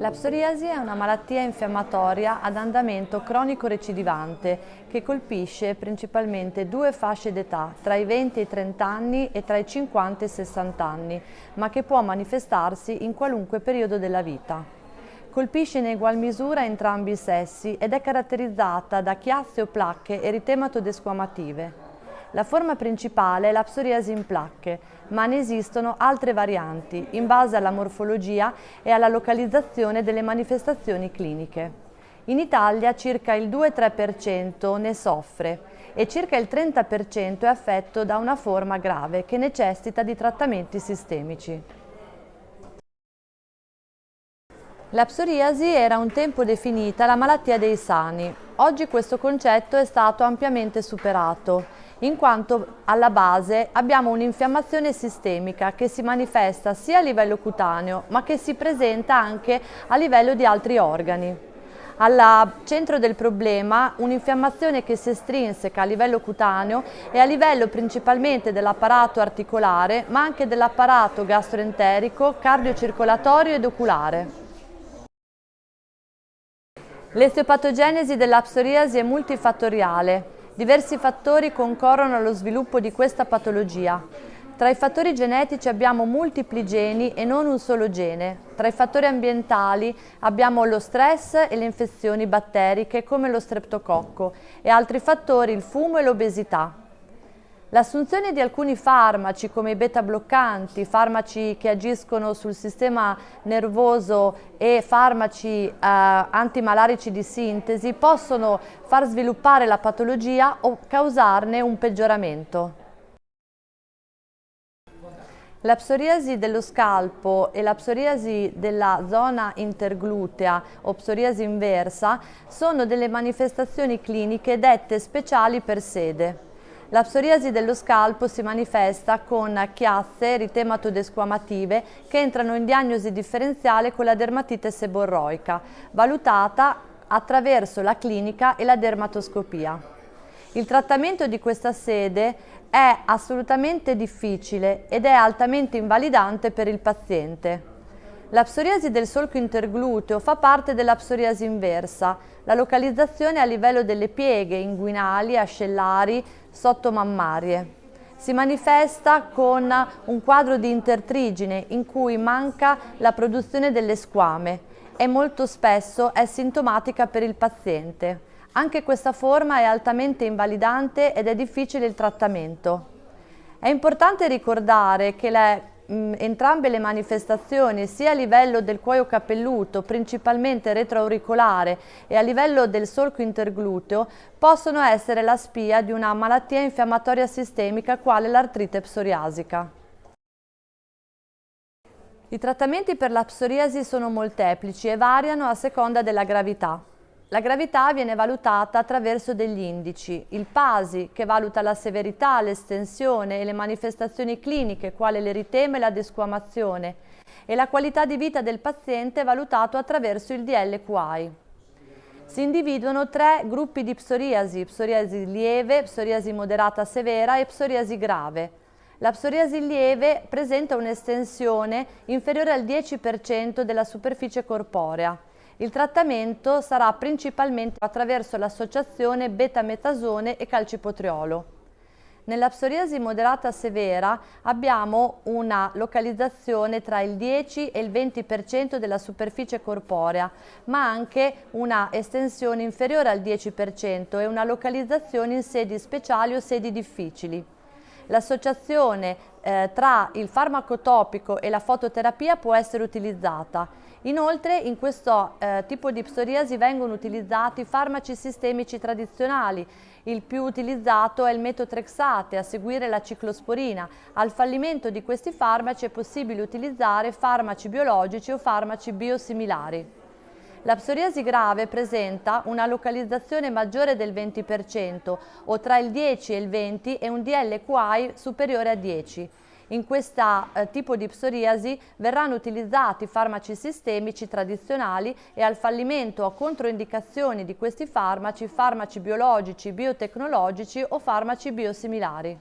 La psoriasi è una malattia infiammatoria ad andamento cronico recidivante che colpisce principalmente due fasce d'età, tra i 20 e i 30 anni e tra i 50 e i 60 anni, ma che può manifestarsi in qualunque periodo della vita. Colpisce in egual misura entrambi i sessi ed è caratterizzata da chiazze o placche eritematodequamative. La forma principale è la psoriasi in placche, ma ne esistono altre varianti in base alla morfologia e alla localizzazione delle manifestazioni cliniche. In Italia circa il 2-3% ne soffre e circa il 30% è affetto da una forma grave che necessita di trattamenti sistemici. La psoriasi era un tempo definita la malattia dei sani. Oggi questo concetto è stato ampiamente superato, in quanto alla base abbiamo un'infiammazione sistemica che si manifesta sia a livello cutaneo, ma che si presenta anche a livello di altri organi. Al centro del problema un'infiammazione che si estrinseca a livello cutaneo e a livello principalmente dell'apparato articolare, ma anche dell'apparato gastroenterico, cardiocircolatorio ed oculare. L'etiopatogenesi della psoriasi è multifattoriale. Diversi fattori concorrono allo sviluppo di questa patologia. Tra i fattori genetici abbiamo multipli geni e non un solo gene. Tra i fattori ambientali abbiamo lo stress e le infezioni batteriche come lo streptococco e altri fattori il fumo e l'obesità. L'assunzione di alcuni farmaci come i beta bloccanti, farmaci che agiscono sul sistema nervoso e farmaci antimalarici di sintesi possono far sviluppare la patologia o causarne un peggioramento. La psoriasi dello scalpo e la psoriasi della zona interglutea o psoriasi inversa sono delle manifestazioni cliniche dette speciali per sede. La psoriasi dello scalpo si manifesta con chiazze eritematodequamative che entrano in diagnosi differenziale con la dermatite seborroica, valutata attraverso la clinica e la dermatoscopia. Il trattamento di questa sede è assolutamente difficile ed è altamente invalidante per il paziente. La psoriasi del solco intergluteo fa parte della psoriasi inversa. La localizzazione è a livello delle pieghe inguinali, ascellari, sottomammarie. Si manifesta con un quadro di intertrigine in cui manca la produzione delle squame e molto spesso è sintomatica per il paziente. Anche questa forma è altamente invalidante ed è difficile il trattamento. È importante ricordare che entrambe le manifestazioni, sia a livello del cuoio capelluto, principalmente retroauricolare, e a livello del solco intergluteo, possono essere la spia di una malattia infiammatoria sistemica quale l'artrite psoriasica. I trattamenti per la psoriasi sono molteplici e variano a seconda della gravità. La gravità viene valutata attraverso degli indici, il PASI che valuta la severità, l'estensione e le manifestazioni cliniche quale l'eritema e la desquamazione e la qualità di vita del paziente valutato attraverso il DLQI. Si individuano tre gruppi di psoriasi: psoriasi lieve, psoriasi moderata severa e psoriasi grave. La psoriasi lieve presenta un'estensione inferiore al 10% della superficie corporea. Il trattamento sarà principalmente attraverso l'associazione betametasone e calcipotriolo. Nella psoriasi moderata severa abbiamo una localizzazione tra il 10 e il 20% della superficie corporea, ma anche una estensione inferiore al 10% e una localizzazione in sedi speciali o sedi difficili. L'associazione tra il farmaco topico e la fototerapia può essere utilizzata. Inoltre in questo tipo di psoriasi vengono utilizzati farmaci sistemici tradizionali. Il più utilizzato è il metotrexate, a seguire la ciclosporina. Al fallimento di questi farmaci è possibile utilizzare farmaci biologici o farmaci biosimilari. La psoriasi grave presenta una localizzazione maggiore del 20% o tra il 10 e il 20 e un DLQI superiore a 10. In questo tipo di psoriasi verranno utilizzati farmaci sistemici tradizionali e al fallimento o controindicazioni di questi farmaci, farmaci biologici, biotecnologici o farmaci biosimilari.